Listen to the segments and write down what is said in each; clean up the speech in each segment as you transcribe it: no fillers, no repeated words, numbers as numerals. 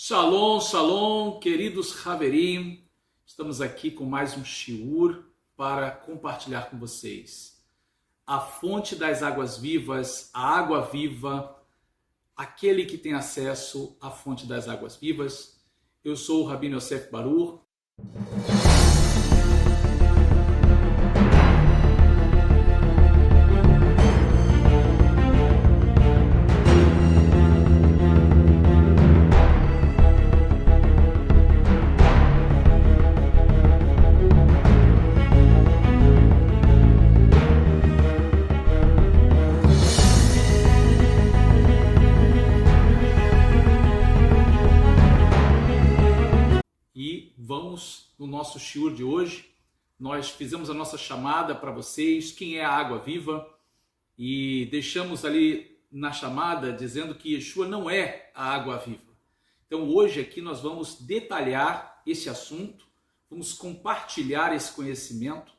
Shalom, shalom, queridos Haverim. Estamos aqui com mais um shiur para compartilhar com vocês. A fonte das águas vivas, a água viva, aquele que tem acesso à fonte das águas vivas. Eu sou o Rabino Yosef Barur. E vamos no nosso shiur de hoje. Nós fizemos a nossa chamada para vocês, quem é a água viva, e deixamos ali na chamada dizendo que Yeshua não é a água viva. Então hoje aqui nós vamos detalhar esse assunto, vamos compartilhar esse conhecimento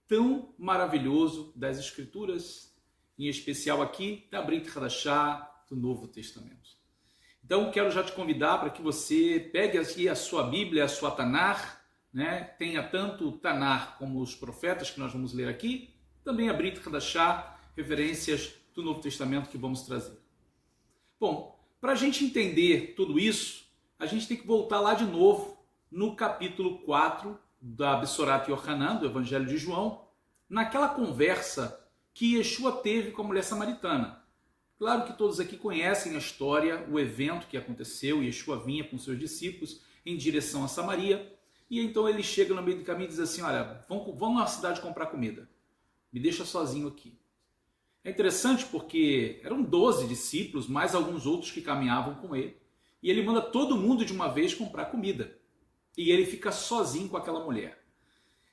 tão maravilhoso das Escrituras, em especial aqui da Brit Hadashah, do Novo Testamento. Então, quero já te convidar para que você pegue aqui a sua Bíblia, a sua Tanar, né? Tenha tanto o Tanar como os profetas que nós vamos ler aqui, também a Brit Hadashah, referências do Novo Testamento que vamos trazer. Bom, para a gente entender tudo isso, a gente tem que voltar lá de novo no capítulo 4 da Besorat Yohanan, do Evangelho de João, naquela conversa que Yeshua teve com a mulher samaritana. Claro que todos aqui conhecem a história, o evento que aconteceu. Yeshua vinha com seus discípulos em direção a Samaria, e então ele chega no meio do caminho e diz assim: olha, vamos na cidade comprar comida, me deixa sozinho aqui. É interessante porque eram 12 discípulos, mais alguns outros que caminhavam com ele, e ele manda todo mundo de uma vez comprar comida, e ele fica sozinho com aquela mulher.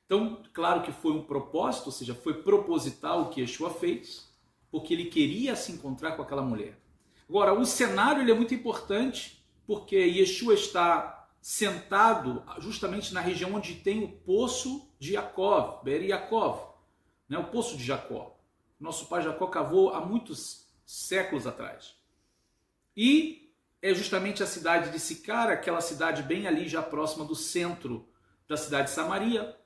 Então, claro que foi um propósito, ou seja, foi proposital o que Yeshua fez, porque ele queria se encontrar com aquela mulher. Agora, o cenário ele é muito importante, porque Yeshua está sentado justamente na região onde tem o poço de Yaakov, Be'er Yaakov, né? O poço de Jacó. Nosso pai Jacó cavou há muitos séculos atrás. E é justamente a cidade de Sicar, aquela cidade bem ali já próxima do centro da cidade de Samaria.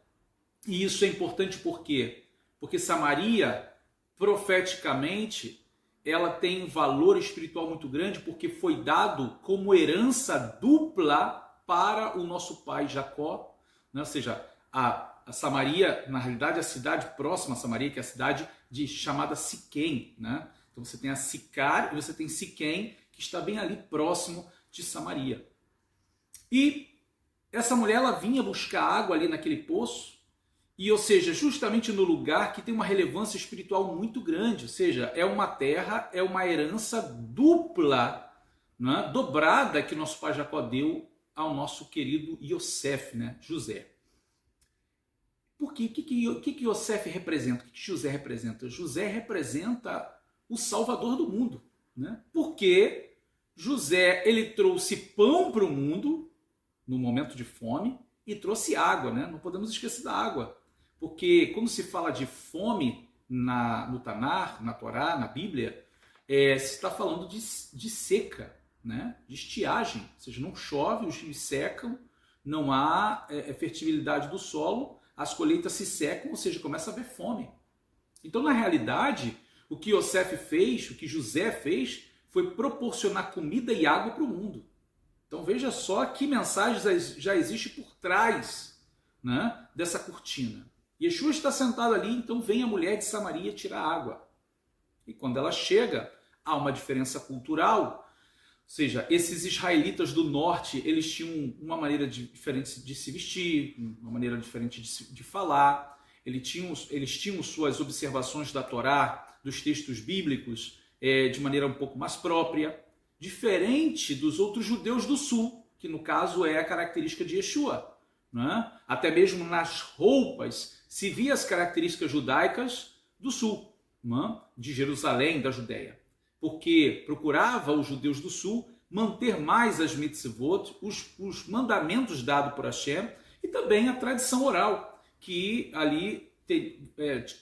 E isso é importante por quê? Porque Samaria, profeticamente, ela tem um valor espiritual muito grande, porque foi dado como herança dupla para o nosso pai Jacó, né? Ou seja, a Samaria, na realidade, a cidade próxima a Samaria, que é a cidade chamada Siquém, né? Então você tem a Sicar e você tem Siquém, que está bem ali próximo de Samaria. E essa mulher, ela vinha buscar água ali naquele poço, e, ou seja, justamente no lugar que tem uma relevância espiritual muito grande, ou seja, é uma terra, é uma herança dupla, né, dobrada, que nosso pai Jacó deu ao nosso querido Yosef, né, José. Por quê? O que Yosef representa? O que José representa? José representa o Salvador do mundo, né? Porque José, ele trouxe pão para o mundo no momento de fome e trouxe água, né? Não podemos esquecer da água. Porque quando se fala de fome no Tanar, na Torá, na Bíblia, se está falando de seca, né? De estiagem. Ou seja, não chove, os rios secam, não há fertilidade do solo, as colheitas se secam, ou seja, começa a haver fome. Então, na realidade, o que Yosef fez, o que José fez, foi proporcionar comida e água para o mundo. Então veja só que mensagem já existe por trás, né, dessa cortina. Yeshua está sentado ali, então vem a mulher de Samaria tirar água. E quando ela chega, há uma diferença cultural, ou seja, esses israelitas do norte, eles tinham uma maneira diferente de se vestir, uma maneira diferente de falar, eles tinham suas observações da Torá, dos textos bíblicos, de maneira um pouco mais própria, diferente dos outros judeus do sul, que no caso é a característica de Yeshua, né? Até mesmo nas roupas se via as características judaicas do sul, né? De Jerusalém, da Judéia, porque procurava os judeus do sul manter mais as mitzvot, os mandamentos dados por Hashem, e também a tradição oral, que ali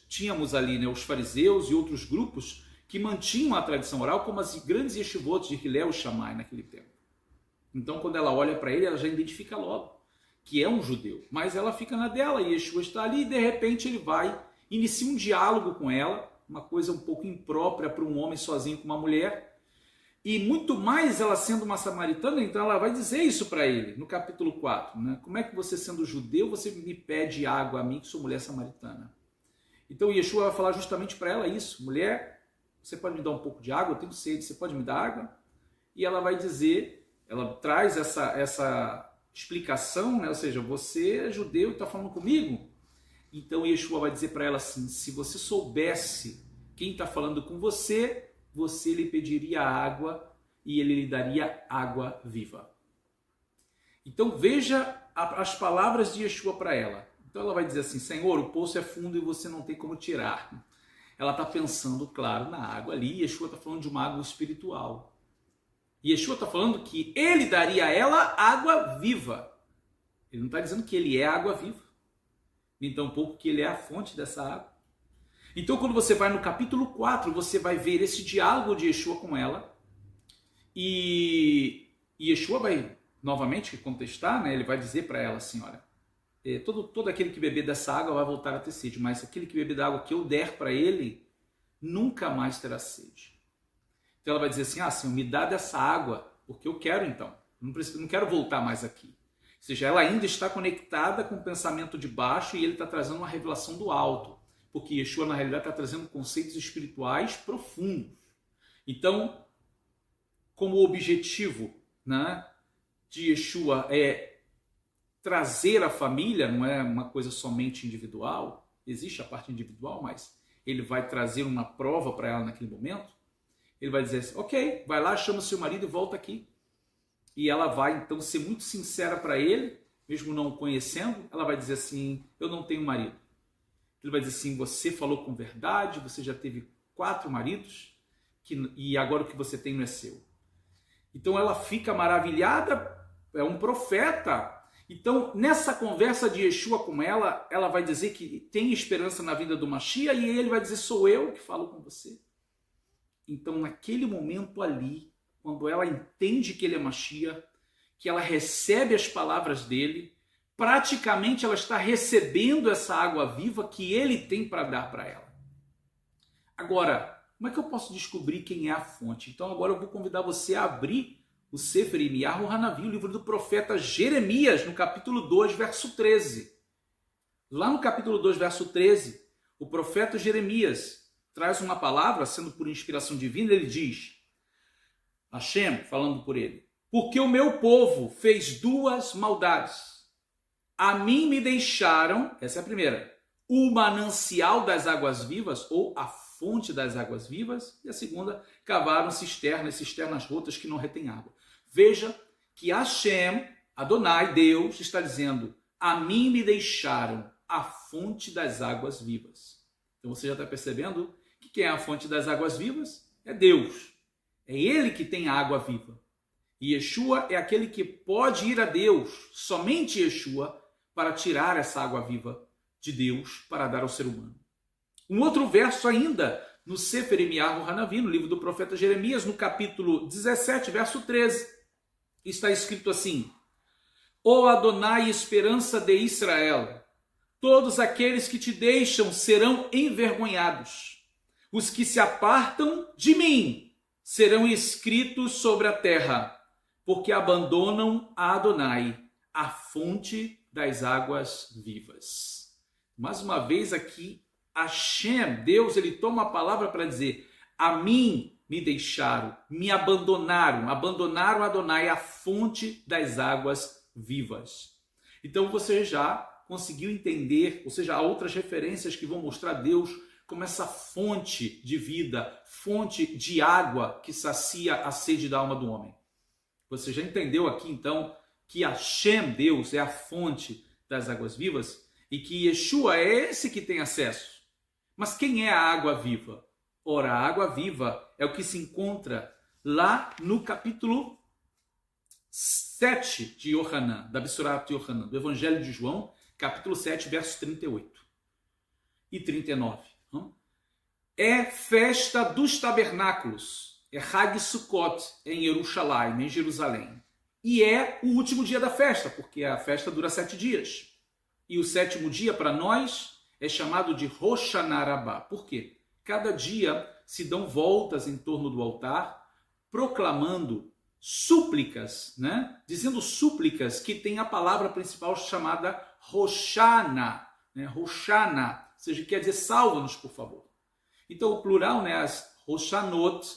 tínhamos ali, né, os fariseus e outros grupos que mantinham a tradição oral, como as grandes yeshivot de Hillel e Shammai naquele tempo. Então, quando ela olha para ele, ela já identifica logo que é um judeu. Mas ela fica na dela, e Yeshua está ali, e de repente ele inicia um diálogo com ela, uma coisa um pouco imprópria para um homem sozinho com uma mulher. E muito mais ela sendo uma samaritana, então ela vai dizer isso para ele, no capítulo 4. Né? Como é que você, sendo judeu, você me pede água a mim, que sou mulher samaritana? Então Yeshua vai falar justamente para ela isso. Mulher, você pode me dar um pouco de água? Eu tenho sede, você pode me dar água? E ela vai dizer, ela traz essa explicação, né? Ou seja, você é judeu e está falando comigo? Então Yeshua vai dizer para ela assim, se você soubesse quem está falando com você, você lhe pediria água e ele lhe daria água viva. Então veja as palavras de Yeshua para ela. Então ela vai dizer assim, Senhor, o poço é fundo e você não tem como tirar. Ela está pensando, claro, na água ali. Yeshua está falando de uma água espiritual. Yeshua está falando que ele daria a ela água viva. Ele não está dizendo que ele é água viva, nem tampouco que ele é a fonte dessa água. Então, quando você vai no capítulo 4, você vai ver esse diálogo de Yeshua com ela. E Yeshua vai novamente contestar, né? Ele vai dizer para ela assim, olha, todo aquele que beber dessa água vai voltar a ter sede, mas aquele que beber da água que eu der para ele, nunca mais terá sede. Então ela vai dizer assim, Senhor, me dá dessa água, porque eu quero então, não quero voltar mais aqui. Ou seja, ela ainda está conectada com o pensamento de baixo e ele está trazendo uma revelação do alto, porque Yeshua na realidade está trazendo conceitos espirituais profundos. Então, como o objetivo, né, de Yeshua é trazer a família, não é uma coisa somente individual, existe a parte individual, mas ele vai trazer uma prova para ela naquele momento. Ele vai dizer assim, ok, vai lá, chama seu marido e volta aqui. E ela vai então ser muito sincera para ele, mesmo não o conhecendo. Ela vai dizer assim, eu não tenho marido. Ele vai dizer assim, você falou com verdade, você já teve 4 maridos, e agora o que você tem não é seu. Então ela fica maravilhada, é um profeta. Então nessa conversa de Yeshua com ela, ela vai dizer que tem esperança na vinda do Mashiach, e ele vai dizer, sou eu que falo com você. Então, naquele momento ali, quando ela entende que ele é Mashiach, que ela recebe as palavras dele, praticamente ela está recebendo essa água viva que ele tem para dar para ela. Agora, como é que eu posso descobrir quem é a fonte? Então, agora eu vou convidar você a abrir o Sefer Irmiyahu Hanavi, o livro do profeta Jeremias, no capítulo 2, verso 13. Lá no capítulo 2, verso 13, o profeta Jeremias traz uma palavra, sendo por inspiração divina, ele diz, Hashem, falando por ele, porque o meu povo fez 2 maldades. A mim me deixaram, essa é a primeira, o manancial das águas vivas, ou a fonte das águas vivas, e a segunda, cavaram cisternas rotas que não retêm água. Veja que Hashem, Adonai, Deus, está dizendo, a mim me deixaram a fonte das águas vivas. Então você já está percebendo que quem é a fonte das águas vivas? É Deus. É Ele que tem a água viva. E Yeshua é aquele que pode ir a Deus, somente Yeshua, para tirar essa água viva de Deus para dar ao ser humano. Um outro verso ainda, no Sefer Irmiyahu Hanavi, no livro do profeta Jeremias, no capítulo 17, verso 13, está escrito assim, Ó Adonai, esperança de Israel, todos aqueles que te deixam serão envergonhados. Os que se apartam de mim serão escritos sobre a terra, porque abandonam a Adonai, a fonte das águas vivas. Mais uma vez aqui, Hashem, Deus, ele toma a palavra para dizer, a mim me deixaram, me abandonaram Adonai, a fonte das águas vivas. Então você já conseguiu entender, ou seja, há outras referências que vão mostrar Deus como essa fonte de vida, fonte de água que sacia a sede da alma do homem. Você já entendeu aqui, então, que Hashem, Deus, é a fonte das águas vivas e que Yeshua é esse que tem acesso. Mas quem é a água viva? Ora, a água viva é o que se encontra lá no capítulo 7 de Yohanan, da Besurat Yohanan, do Evangelho de João, capítulo 7, versos 38 e 39. É festa dos tabernáculos, é Hag Sukkot em Jerusalém. e é o último dia da festa, porque a festa dura 7 dias. E o 7º dia, para nós, é chamado de Rosh Hashanah Rabbah. Por quê? Cada dia se dão voltas em torno do altar, proclamando súplicas, né? Dizendo súplicas que tem a palavra principal chamada Hoshana, né? Hoshana, ou seja, quer dizer salva-nos, por favor. Então o plural, né? As Hoshanot,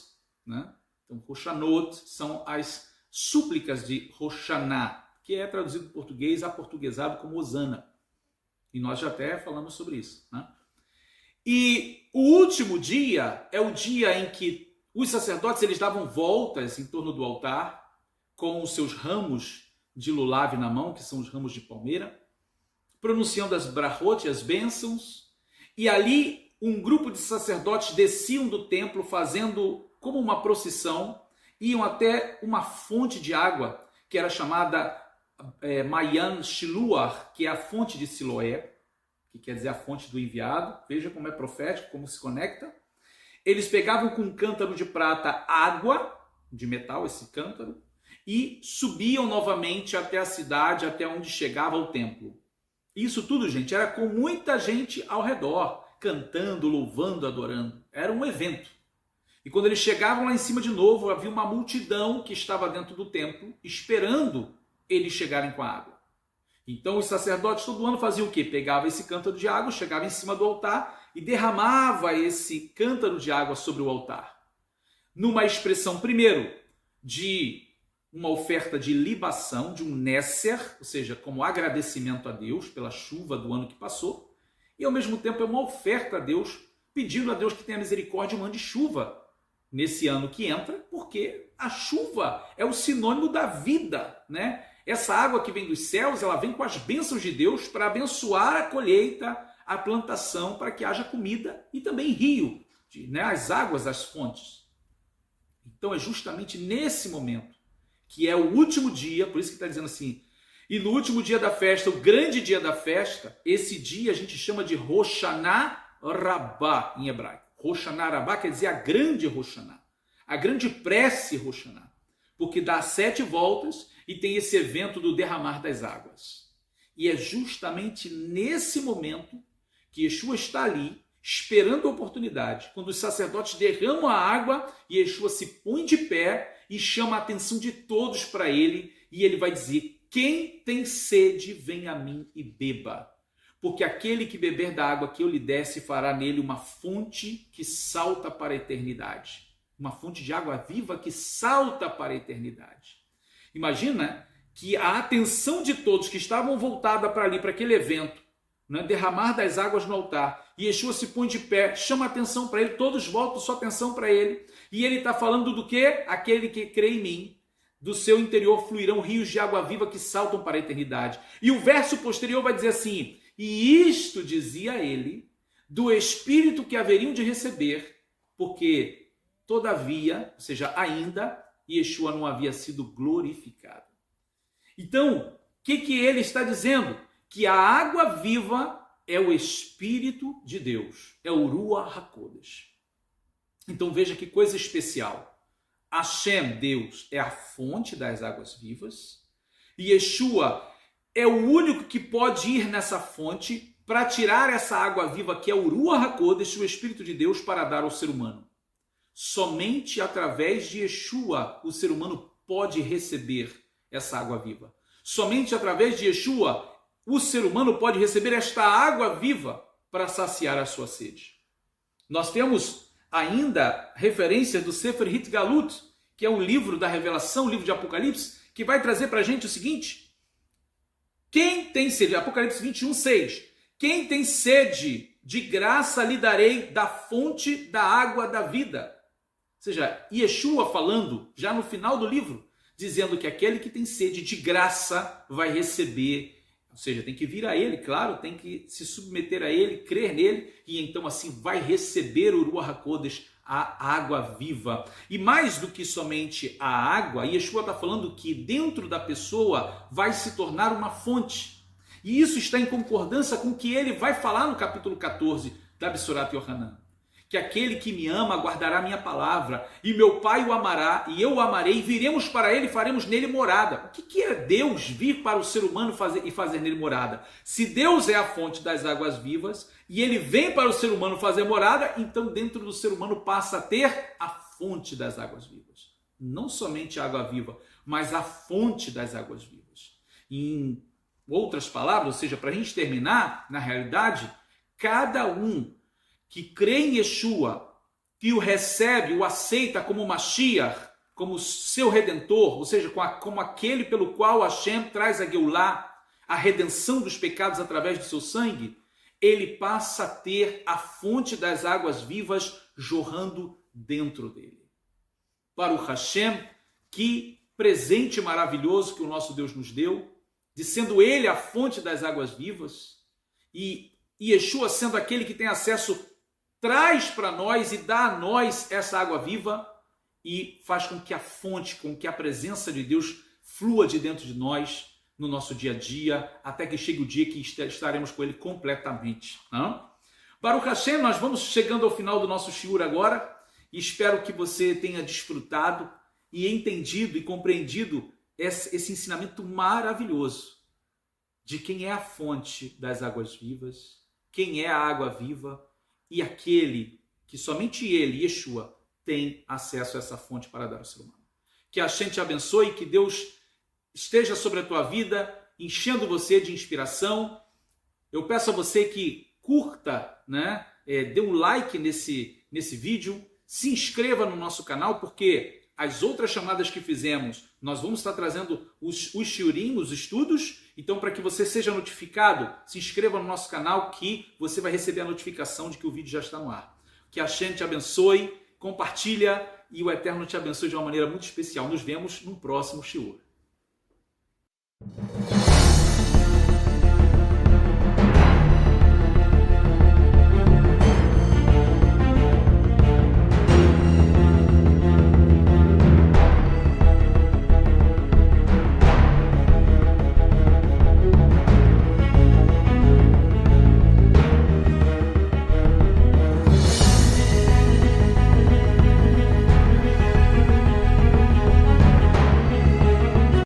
né? Então Hoshanot são as súplicas de Hoshana, que é traduzido em português, aportuguesado como Hosana. E nós já até falamos sobre isso, né? E o último dia é o dia em que os sacerdotes eles davam voltas em torno do altar com os seus ramos de lulav na mão, que são os ramos de palmeira, pronunciando as brachot, as bênçãos, e ali um grupo de sacerdotes desciam do templo fazendo como uma procissão, iam até uma fonte de água que era chamada Mayan Shiluar, que é a fonte de Siloé, que quer dizer a fonte do enviado. Veja como é profético, como se conecta. Eles pegavam com um cântaro de prata água, de metal esse cântaro, e subiam novamente até a cidade, até onde chegava o templo. Isso tudo, gente, era com muita gente ao redor, cantando, louvando, adorando. Era um evento. E quando eles chegavam lá em cima de novo, havia uma multidão que estava dentro do templo, esperando eles chegarem com a água. Então os sacerdotes todo ano faziam o quê? Pegava esse cântaro de água, chegava em cima do altar e derramava esse cântaro de água sobre o altar. Numa expressão, primeiro, de uma oferta de libação, de um néser, ou seja, como agradecimento a Deus pela chuva do ano que passou, e ao mesmo tempo é uma oferta a Deus, pedindo a Deus que tenha misericórdia e mande chuva nesse ano que entra, porque a chuva é o sinônimo da vida, né? Essa água que vem dos céus, ela vem com as bênçãos de Deus para abençoar a colheita, a plantação, para que haja comida e também rio, né? As águas, as fontes. Então é justamente nesse momento, que é o último dia, por isso que está dizendo assim, e no último dia da festa, o grande dia da festa, esse dia a gente chama de Rosh Hashanah Rabbah em hebraico. Rosh Hashanah Rabbah quer dizer a grande Rosh Hashanah, a grande prece Rosh Hashanah, porque dá 7 voltas e tem esse evento do derramar das águas. E é justamente nesse momento que Yeshua está ali, esperando a oportunidade, quando os sacerdotes derramam a água e Yeshua se põe de pé e chama a atenção de todos para ele, e ele vai dizer: quem tem sede, vem a mim e beba. Porque aquele que beber da água que eu lhe desse fará nele uma fonte que salta para a eternidade. Uma fonte de água viva que salta para a eternidade. Imagina que a atenção de todos que estavam voltada para ali, para aquele evento, né, derramar das águas no altar, e Yeshua se põe de pé, chama a atenção para ele, todos voltam sua atenção para ele, e ele está falando do quê? Aquele que crê em mim, do seu interior fluirão rios de água viva que saltam para a eternidade. E o verso posterior vai dizer assim: e isto dizia ele, do Espírito que haveriam de receber, porque todavia, ou seja, ainda, Yeshua não havia sido glorificado. Então, o que ele está dizendo? Que a água viva é o Espírito de Deus, é o Ruach HaKodesh. Então veja que coisa especial. Hashem, Deus, é a fonte das águas vivas, e Yeshua é o único que pode ir nessa fonte para tirar essa água viva que é o Ruach HaKodesh, o Espírito de Deus, para dar ao ser humano. Somente através de Yeshua o ser humano pode receber essa água viva. Somente através de Yeshua o ser humano pode receber esta água viva para saciar a sua sede. Nós temos ainda referência do Sefer Hitgalut, que é um livro da Revelação, um livro de Apocalipse, que vai trazer para a gente o seguinte: quem tem sede, Apocalipse 21:6, quem tem sede, de graça lhe darei da fonte da água da vida. Ou seja, Yeshua falando, já no final do livro, dizendo que aquele que tem sede, de graça vai receber. Ou seja, tem que vir a ele, claro, tem que se submeter a ele, crer nele, e então assim vai receber o Ruach HaKodesh, a água viva. E mais do que somente a água, Yeshua está falando que dentro da pessoa vai se tornar uma fonte. E isso está em concordância com o que ele vai falar no capítulo 14 da Besorat Yohanan. que aquele que me ama guardará a minha palavra, e meu Pai o amará, e eu o amarei, e viremos para ele e faremos nele morada. O que é Deus vir para o ser humano fazer nele morada? Se Deus é a fonte das águas vivas, e ele vem para o ser humano fazer morada, então dentro do ser humano passa a ter a fonte das águas vivas. Não somente a água viva, mas a fonte das águas vivas. Em outras palavras, ou seja, para a gente terminar, na realidade, cada um que crê em Yeshua, que o recebe, o aceita como Mashiach, como seu Redentor, ou seja, como aquele pelo qual Hashem traz a Geulah, a redenção dos pecados através do seu sangue, ele passa a ter a fonte das águas vivas jorrando dentro dele. Baruch Hashem, que presente maravilhoso que o nosso Deus nos deu, de sendo ele a fonte das águas vivas, e Yeshua sendo aquele que tem acesso, traz para nós e dá a nós essa água viva e faz com que a fonte, com que a presença de Deus flua de dentro de nós no nosso dia a dia, até que chegue o dia que estaremos com ele completamente. Baruch Hashem, nós vamos chegando ao final do nosso shiur agora e espero que você tenha desfrutado e entendido e compreendido esse ensinamento maravilhoso de quem é a fonte das águas vivas, quem é a água viva, e aquele que somente ele, Yeshua, tem acesso a essa fonte para dar ao ser humano. Que a Hashem te abençoe, que Deus esteja sobre a tua vida, enchendo você de inspiração. Eu peço a você que curta, dê um like nesse vídeo, se inscreva no nosso canal, porque as outras chamadas que fizemos, nós vamos estar trazendo os shiurim, os estudos. Então, para que você seja notificado, se inscreva no nosso canal que você vai receber a notificação de que o vídeo já está no ar. Que a Hashem te abençoe, compartilha e o Eterno te abençoe de uma maneira muito especial. Nos vemos no próximo shiur.